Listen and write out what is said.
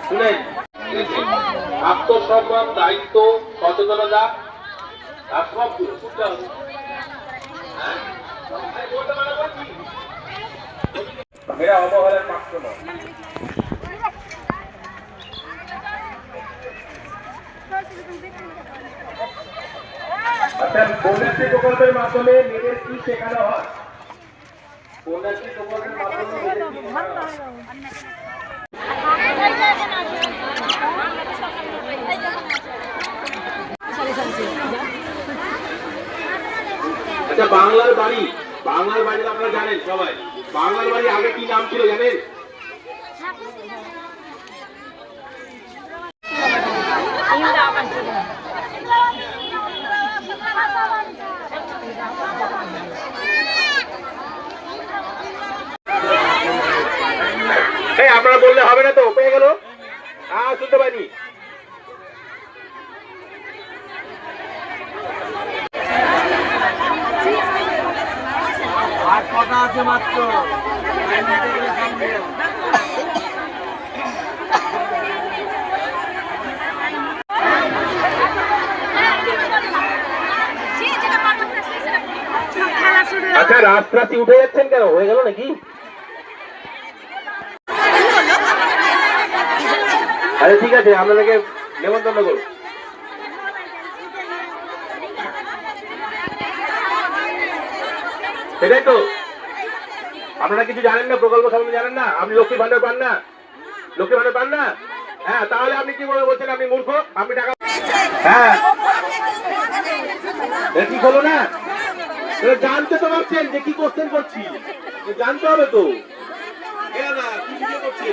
শুনেন, আত্মসম্মান, দায়িত্ব, সচেতনতা আর সব এরা অবহেলার পাত্র নয়। আচ্ছা, কন্যাশ্রী প্রকল্পের মাধ্যমে মেয়েদের কি শেখানো হয়? কন্যাশ্রী প্রকল্পের মাধ্যমে আচ্ছা, বাংলার বাড়ি আপনারা জানেন সবাই। বাংলার বাড়ি আগে কি নাম ছিল জানেন? আপনারা বললে হবে না তো, পেয়ে গেল। শুনতে পাইনি। আর কটা আছে মাত্র? আচ্ছা, রাস্তাটি উঠে যাচ্ছেন কেন? হয়ে গেল নাকি? আরে ঠিক আছে, আপনাদেরকে নেমন্তন্ন করুন। সেটাই তো, আপনারা কিছু জানেন না, প্রকল্প সম্বন্ধে জানেন না। আপনি লক্ষ্মী ভান্ডার পান না? লক্ষ্মী ভান্ডার পান না? হ্যাঁ, তাহলে আপনি কি মনে বলছেন আপনি মূর্খ? আপনি টাকা, হ্যাঁ ঠিক হলো না? জানতে তো পারছেন যে কি কোশ্চেন করছি, জানতে হবে তো। কি ভিডিও করছি?